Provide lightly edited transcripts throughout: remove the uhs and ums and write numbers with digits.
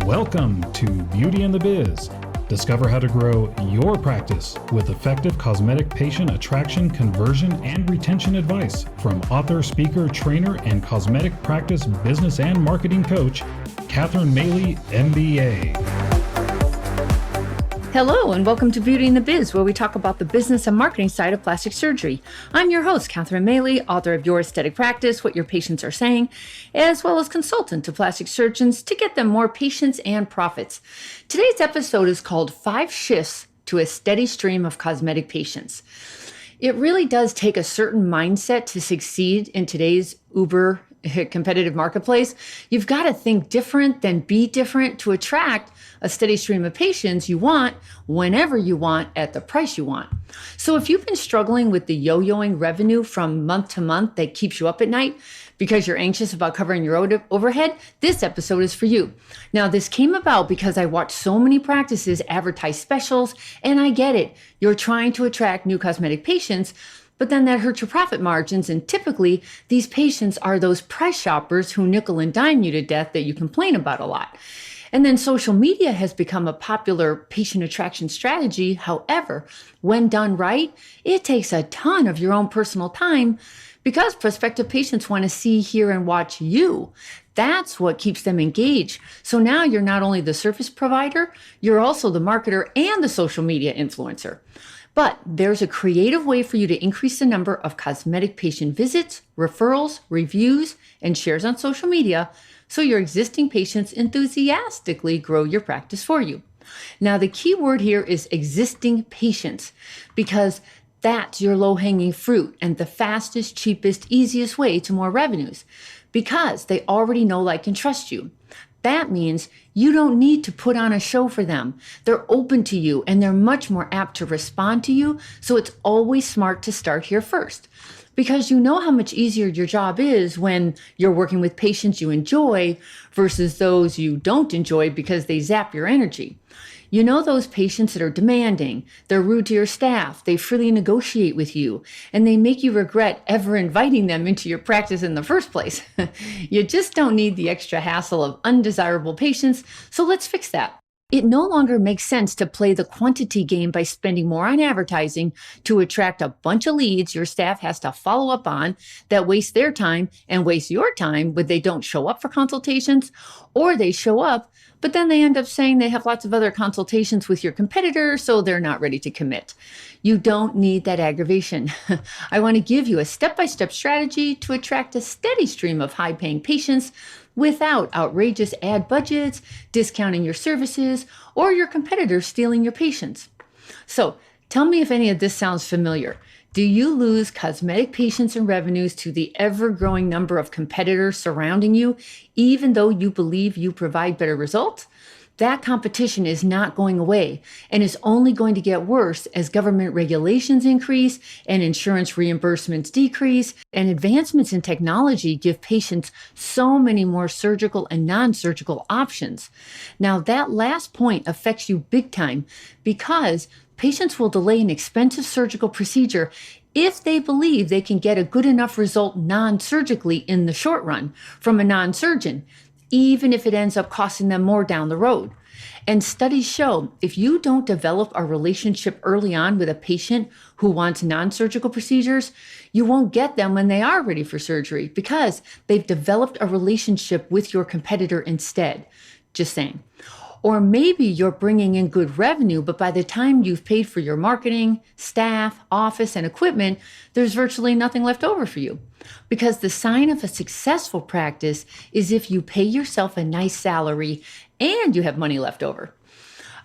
Welcome to Beauty and the Biz. Discover how to grow your practice with effective cosmetic patient attraction, conversion, and retention advice from author, speaker, trainer, and cosmetic practice business and marketing coach, Catherine Maley, MBA. Hello, and welcome to Beauty and the Biz, where we talk about the business and marketing side of plastic surgery. I'm your host, Catherine Maley, author of Your Aesthetic Practice, What Your Patients Are Saying, as well as consultant to plastic surgeons to get them more patients and profits. Today's episode is called 5 Shifts to a Steady Stream of Cosmetic Patients. It really does take a certain mindset to succeed in today's uber competitive marketplace. You've got to think different, then be different to attract a steady stream of patients you want whenever you want at the price you want. So if you've been struggling with the yo-yoing revenue from month to month that keeps you up at night because you're anxious about covering your overhead, this episode is for you. Now, this came about because I watched so many practices advertise specials, and I get it. You're trying to attract new cosmetic patients, but then that hurts your profit margins, and typically these patients are those price shoppers who nickel and dime you to death that you complain about a lot. And then social media has become a popular patient attraction strategy. However, when done right, it takes a ton of your own personal time because prospective patients want to see, hear, and watch you. That's what keeps them engaged. So now you're not only the service provider, you're also the marketer and the social media influencer. But there's a creative way for you to increase the number of cosmetic patient visits, referrals, reviews, and shares on social media so your existing patients enthusiastically grow your practice for you. Now, the key word here is existing patients, because that's your low-hanging fruit and the fastest, cheapest, easiest way to more revenues, because they already know, like, and trust you. That means you don't need to put on a show for them. They're open to you and they're much more apt to respond to you. So it's always smart to start here first, because you know how much easier your job is when you're working with patients you enjoy versus those you don't enjoy because they zap your energy. You know those patients that are demanding, they're rude to your staff, they freely negotiate with you, and they make you regret ever inviting them into your practice in the first place. You just don't need the extra hassle of undesirable patients, so let's fix that. It no longer makes sense to play the quantity game by spending more on advertising to attract a bunch of leads your staff has to follow up on that waste their time and waste your time when they don't show up for consultations, or they show up but then they end up saying they have lots of other consultations with your competitor, so they're not ready to commit. You don't need that aggravation. I want to give you a step-by-step strategy to attract a steady stream of high-paying patients without outrageous ad budgets, discounting your services, or your competitors stealing your patients. So tell me if any of this sounds familiar. Do you lose cosmetic patients and revenues to the ever-growing number of competitors surrounding you, even though you believe you provide better results? That competition is not going away and is only going to get worse as government regulations increase and insurance reimbursements decrease, and advancements in technology give patients so many more surgical and non-surgical options. Now, that last point affects you big time because patients will delay an expensive surgical procedure if they believe they can get a good enough result non-surgically in the short run from a non-surgeon, even if it ends up costing them more down the road. And studies show if you don't develop a relationship early on with a patient who wants non-surgical procedures, you won't get them when they are ready for surgery because they've developed a relationship with your competitor instead. Just saying. Or maybe you're bringing in good revenue, but by the time you've paid for your marketing, staff, office, and equipment, there's virtually nothing left over for you. Because the sign of a successful practice is if you pay yourself a nice salary and you have money left over.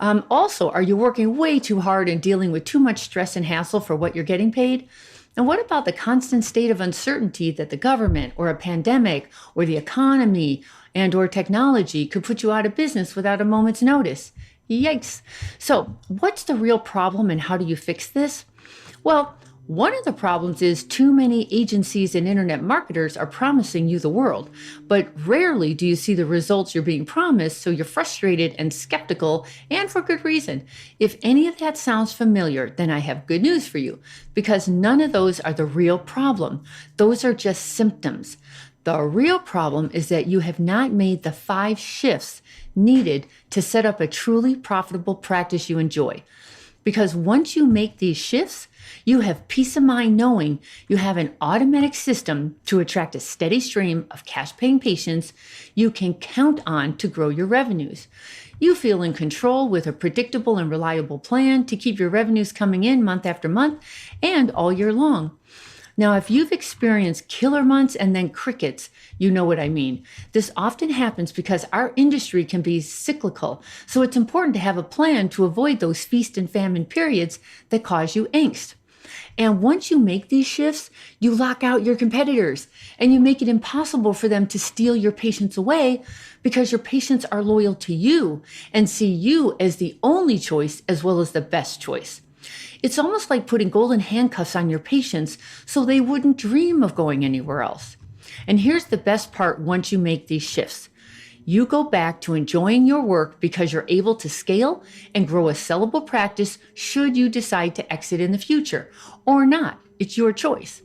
Also, are you working way too hard and dealing with too much stress and hassle for what you're getting paid? And what about the constant state of uncertainty that the government or a pandemic or the economy and or technology could put you out of business without a moment's notice? Yikes. So what's the real problem and how do you fix this? Well, one of the problems is too many agencies and internet marketers are promising you the world, but rarely do you see the results you're being promised, so you're frustrated and skeptical, and for good reason. If any of that sounds familiar, then I have good news for you, because none of those are the real problem. Those are just symptoms. The real problem is that you have not made the 5 shifts needed to set up a truly profitable practice you enjoy. Because once you make these shifts, you have peace of mind knowing you have an automatic system to attract a steady stream of cash-paying patients you can count on to grow your revenues. You feel in control with a predictable and reliable plan to keep your revenues coming in month after month and all year long. Now, if you've experienced killer months and then crickets, you know what I mean. This often happens because our industry can be cyclical, so it's important to have a plan to avoid those feast and famine periods that cause you angst. And once you make these shifts, you lock out your competitors and you make it impossible for them to steal your patients away because your patients are loyal to you and see you as the only choice as well as the best choice. It's almost like putting golden handcuffs on your patients so they wouldn't dream of going anywhere else. And here's the best part once you make these shifts. You go back to enjoying your work because you're able to scale and grow a sellable practice should you decide to exit in the future or not. It's your choice.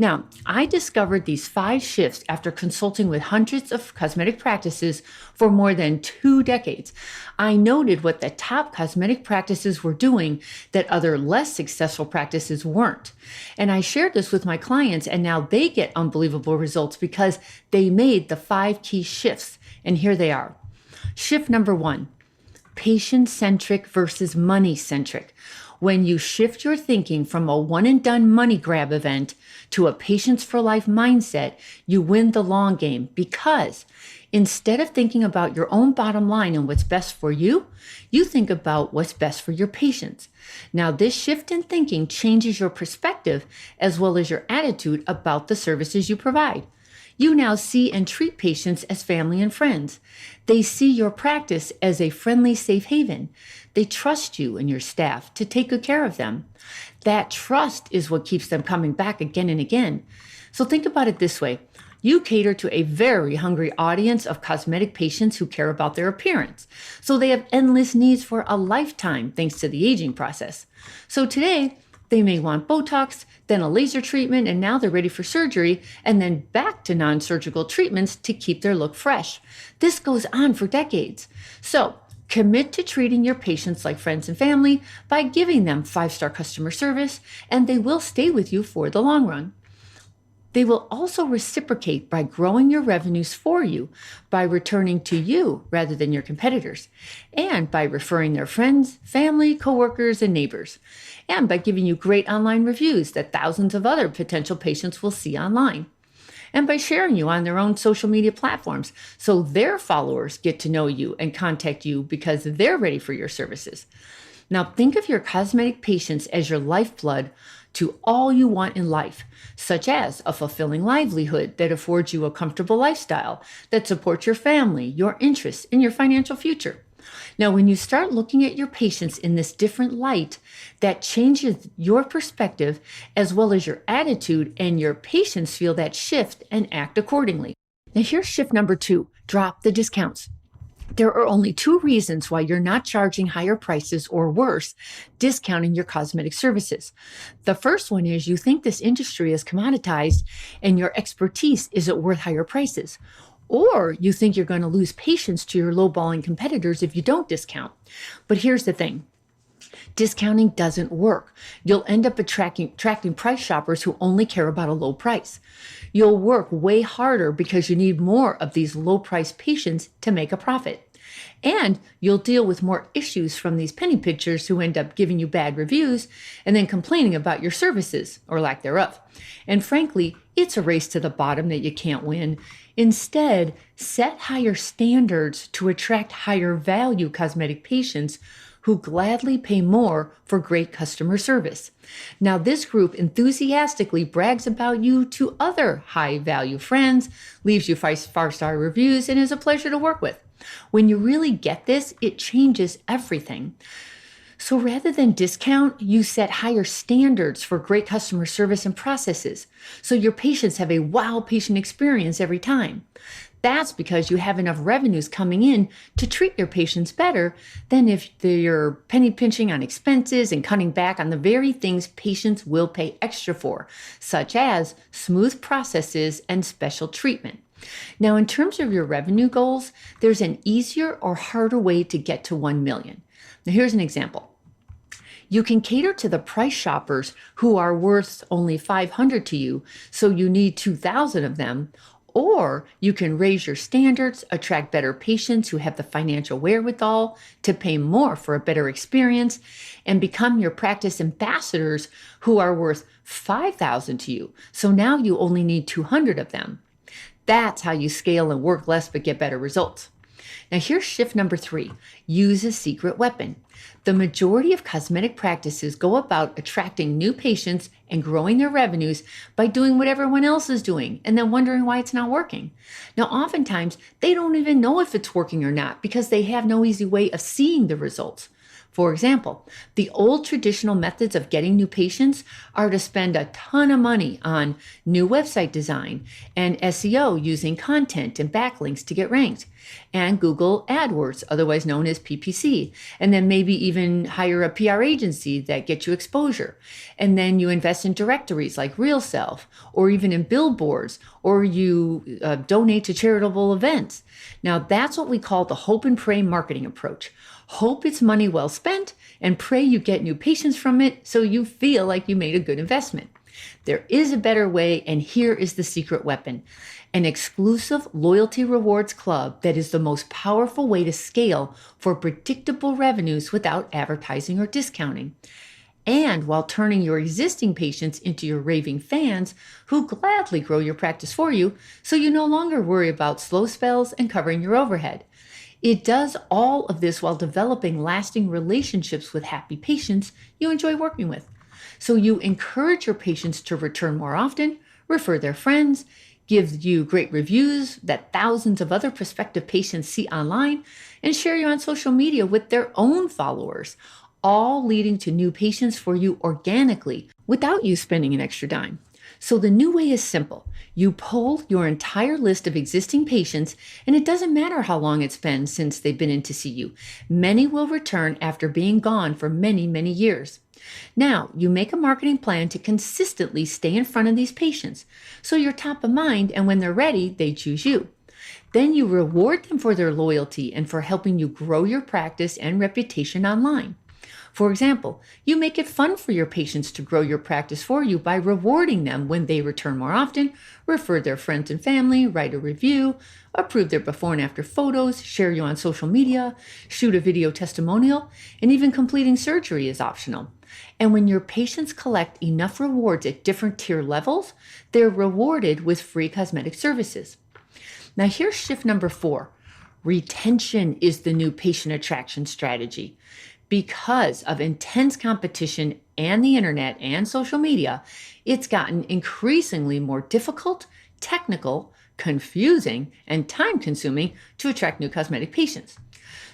Now, I discovered these 5 shifts after consulting with hundreds of cosmetic practices for more than 2 decades. I noted what the top cosmetic practices were doing that other less successful practices weren't. And I shared this with my clients, and now they get unbelievable results because they made the 5 key shifts. And here they are. Shift number 1, patient-centric versus money-centric. When you shift your thinking from a one-and-done money grab event to a patients for life mindset, you win the long game because instead of thinking about your own bottom line and what's best for you, you think about what's best for your patients. Now, this shift in thinking changes your perspective as well as your attitude about the services you provide. You now see and treat patients as family and friends. They see your practice as a friendly, safe haven. They trust you and your staff to take good care of them. That trust is what keeps them coming back again and again. So think about it this way. You cater to a very hungry audience of cosmetic patients who care about their appearance. So they have endless needs for a lifetime thanks to the aging process. So today, they may want Botox, then a laser treatment, and now they're ready for surgery, and then back to non-surgical treatments to keep their look fresh. This goes on for decades. So commit to treating your patients like friends and family by giving them 5-star customer service, and they will stay with you for the long run. They will also reciprocate by growing your revenues for you, by returning to you rather than your competitors, and by referring their friends, family, coworkers, and neighbors, and by giving you great online reviews that thousands of other potential patients will see online, and by sharing you on their own social media platforms so their followers get to know you and contact you because they're ready for your services. Now think of your cosmetic patients as your lifeblood to all you want in life, such as a fulfilling livelihood that affords you a comfortable lifestyle that supports your family, your interests, and your financial future. Now, when you start looking at your patients in this different light, that changes your perspective as well as your attitude, and your patients feel that shift and act accordingly. Now, here's shift number 2, drop the discounts. There are only 2 reasons why you're not charging higher prices or worse, discounting your cosmetic services. The first one is you think this industry is commoditized and your expertise isn't worth higher prices. Or you think you're going to lose patients to your lowballing competitors if you don't discount. But here's the thing. Discounting doesn't work. You'll end up attracting price shoppers who only care about a low price. You'll work way harder because you need more of these low-price patients to make a profit. And you'll deal with more issues from these penny pinchers who end up giving you bad reviews and then complaining about your services or lack thereof. And frankly, it's a race to the bottom that you can't win. Instead, set higher standards to attract higher value cosmetic patients who gladly pay more for great customer service. Now, this group enthusiastically brags about you to other high-value friends, leaves you 5-star reviews, and is a pleasure to work with. When you really get this, it changes everything. So rather than discount, you set higher standards for great customer service and processes, so your patients have a wow patient experience every time. That's because you have enough revenues coming in to treat your patients better than if you're penny pinching on expenses and cutting back on the very things patients will pay extra for, such as smooth processes and special treatment. Now, in terms of your revenue goals, there's an easier or harder way to get to 1 million. Now, here's an example. You can cater to the price shoppers who are worth only $500 to you, so you need 2,000 of them, or you can raise your standards, attract better patients who have the financial wherewithal to pay more for a better experience, and become your practice ambassadors who are worth 5,000 to you, so now you only need 200 of them. That's how you scale and work less but get better results. Now here's shift number 3, use a secret weapon. The majority of cosmetic practices go about attracting new patients and growing their revenues by doing what everyone else is doing and then wondering why it's not working. Now, oftentimes, they don't even know if it's working or not because they have no easy way of seeing the results. For example, the old traditional methods of getting new patients are to spend a ton of money on new website design and SEO using content and backlinks to get ranked, and Google AdWords, otherwise known as PPC, and then maybe even hire a PR agency that gets you exposure. And then you invest in directories like RealSelf, or even in billboards, or you donate to charitable events. Now, that's what we call the hope and pray marketing approach. Hope it's money well spent and pray you get new patients from it so you feel like you made a good investment. There is a better way, and here is the secret weapon: an exclusive loyalty rewards club that is the most powerful way to scale for predictable revenues without advertising or discounting. And while turning your existing patients into your raving fans who gladly grow your practice for you, so you no longer worry about slow spells and covering your overhead. It does all of this while developing lasting relationships with happy patients you enjoy working with. So you encourage your patients to return more often, refer their friends, give you great reviews that thousands of other prospective patients see online, and share you on social media with their own followers, all leading to new patients for you organically without you spending an extra dime. So the new way is simple. You poll your entire list of existing patients, and it doesn't matter how long it's been since they've been in to see you. Many will return after being gone for many, many years. Now, you make a marketing plan to consistently stay in front of these patients, so you're top of mind, and when they're ready, they choose you. Then you reward them for their loyalty and for helping you grow your practice and reputation online. For example, you make it fun for your patients to grow your practice for you by rewarding them when they return more often, refer their friends and family, write a review, approve their before and after photos, share you on social media, shoot a video testimonial, and even completing surgery is optional. And when your patients collect enough rewards at different tier levels, they're rewarded with free cosmetic services. Now here's shift number 4. Retention is the new patient attraction strategy. Because of intense competition and the internet and social media, it's gotten increasingly more difficult, technical, confusing, and time-consuming to attract new cosmetic patients.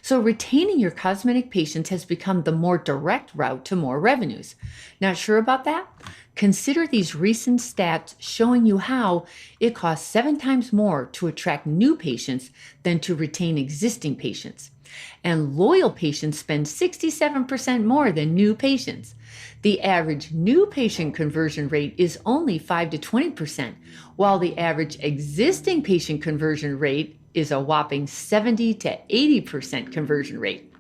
So retaining your cosmetic patients has become the more direct route to more revenues. Not sure about that? Consider these recent stats showing you how it costs 7 times more to attract new patients than to retain existing patients. And loyal patients spend 67% more than new patients. The average new patient conversion rate is only 5 to 20%, while the average existing patient conversion rate is a whopping 70 to 80% conversion rate.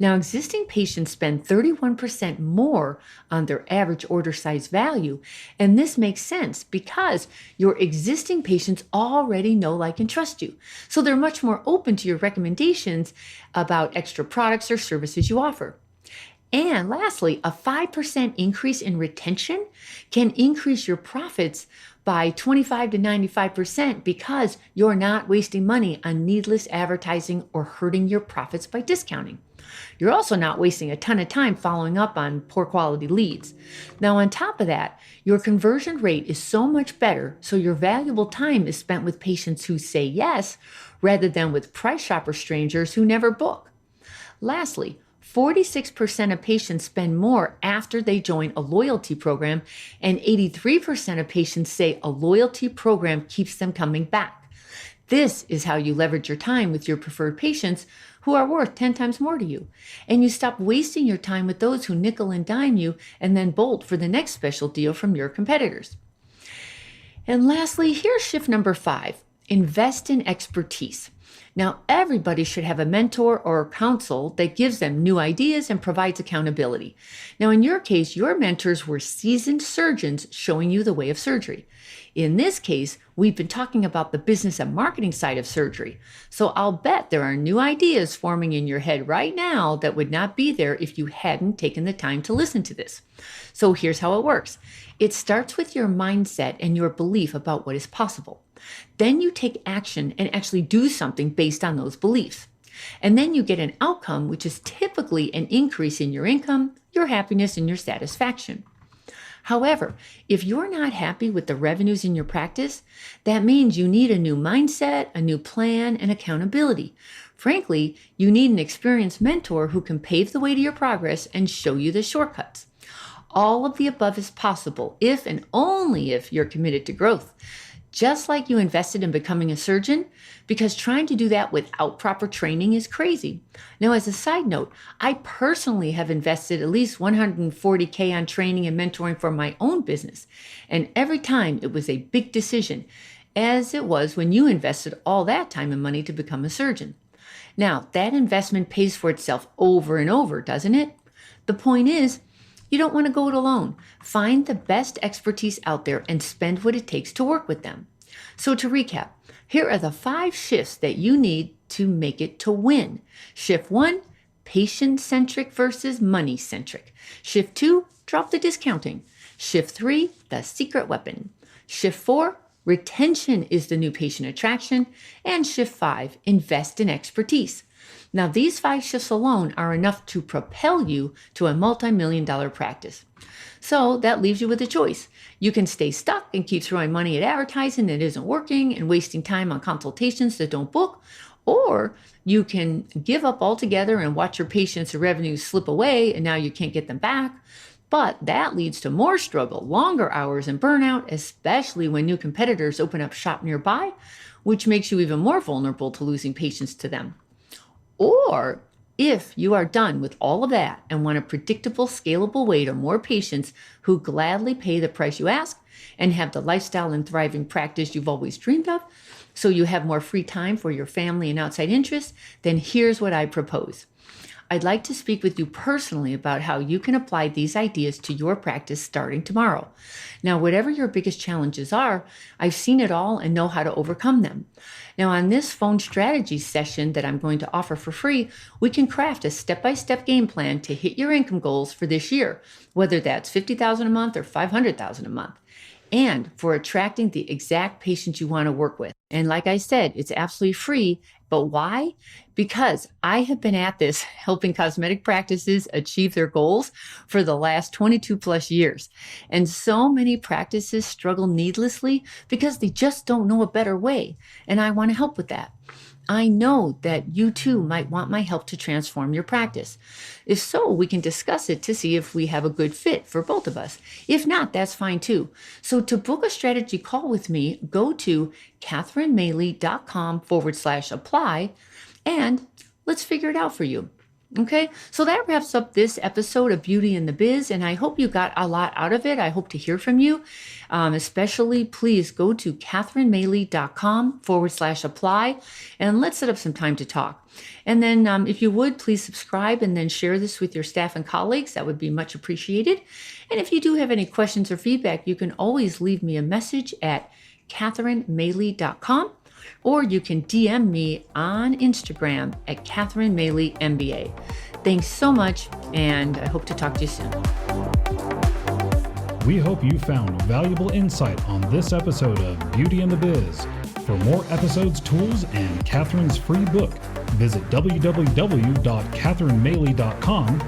Now, existing patients spend 31% more on their average order size value, and this makes sense because your existing patients already know, like, and trust you. So they're much more open to your recommendations about extra products or services you offer. And lastly, a 5% increase in retention can increase your profits by 25 to 95% because you're not wasting money on needless advertising or hurting your profits by discounting. You're also not wasting a ton of time following up on poor quality leads. Now, on top of that, your conversion rate is so much better, so your valuable time is spent with patients who say yes rather than with price shopper strangers who never book. Lastly, 46% of patients spend more after they join a loyalty program, and 83% of patients say a loyalty program keeps them coming back. This is how you leverage your time with your preferred patients who are worth 10 times more to you. And you stop wasting your time with those who nickel and dime you and then bolt for the next special deal from your competitors. And lastly, here's shift number 5. Invest in expertise. Now, everybody should have a mentor or counsel that gives them new ideas and provides accountability. Now, in your case, your mentors were seasoned surgeons showing you the way of surgery. In this case, we've been talking about the business and marketing side of surgery. So I'll bet there are new ideas forming in your head right now that would not be there if you hadn't taken the time to listen to this. So here's how it works. It starts with your mindset and your belief about what is possible. Then you take action and actually do something based on those beliefs. And then you get an outcome, which is typically an increase in your income, your happiness, and your satisfaction. However, if you're not happy with the revenues in your practice, that means you need a new mindset, a new plan, and accountability. Frankly, you need an experienced mentor who can pave the way to your progress and show you the shortcuts. All of the above is possible if and only if you're committed to growth. Just like you invested in becoming a surgeon, because trying to do that without proper training is crazy. Now, as a side note, I personally have invested at least $140K on training and mentoring for my own business. And every time it was a big decision, as it was when you invested all that time and money to become a surgeon. Now, that investment pays for itself over and over, doesn't it? The point is, you don't want to go it alone. Find the best expertise out there and spend what it takes to work with them. So to recap, here are the 5 shifts that you need to make it to win. Shift 1, patient-centric versus money-centric. Shift 2, drop the discounting. Shift 3, the secret weapon. Shift 4, retention is the new patient attraction. And shift 5, invest in expertise. Now, these 5 shifts alone are enough to propel you to a multi-million-dollar practice. So that leaves you with a choice. You can stay stuck and keep throwing money at advertising that isn't working and wasting time on consultations that don't book, or you can give up altogether and watch your patients' revenues slip away and now you can't get them back. But that leads to more struggle, longer hours, and burnout, especially when new competitors open up shop nearby, which makes you even more vulnerable to losing patients to them. Or if you are done with all of that and want a predictable, scalable way to more patients who gladly pay the price you ask and have the lifestyle and thriving practice you've always dreamed of, so you have more free time for your family and outside interests, then here's what I propose. I'd like to speak with you personally about how you can apply these ideas to your practice starting tomorrow. Now, whatever your biggest challenges are, I've seen it all and know how to overcome them. Now, on this phone strategy session that I'm going to offer for free, we can craft a step-by-step game plan to hit your income goals for this year, whether that's $50,000 a month or $500,000 a month, and for attracting the exact patients you want to work with. And like I said, it's absolutely free. But why? Because I have been at this helping cosmetic practices achieve their goals for the last 22 plus years. And so many practices struggle needlessly because they just don't know a better way. And I want to help with that. I know that you too might want my help to transform your practice. If so, we can discuss it to see if we have a good fit for both of us. If not, that's fine too. So to book a strategy call with me, go to catherinemaley.com/apply and let's figure it out for you. Okay, so that wraps up this episode of Beauty in the Biz, and I hope you got a lot out of it. I hope to hear from you. Especially, please go to catherinemaley.com/apply, and let's set up some time to talk. And then if you would, please subscribe and then share this with your staff and colleagues. That would be much appreciated. And if you do have any questions or feedback, you can always leave me a message at catherinemaley.com. Or you can DM me on Instagram at catherinemaley.mba. Thanks so much, and I hope to talk to you soon. We hope you found valuable insight on this episode of Beauty in the Biz. For more episodes, tools, and Catherine's free book, visit www.catherinemaley.com.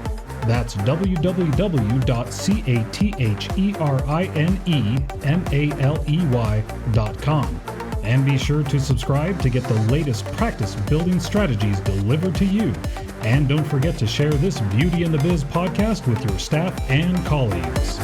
That's www.catherinemaley.com. And be sure to subscribe to get the latest practice building strategies delivered to you. And don't forget to share this Beauty in the Biz podcast with your staff and colleagues.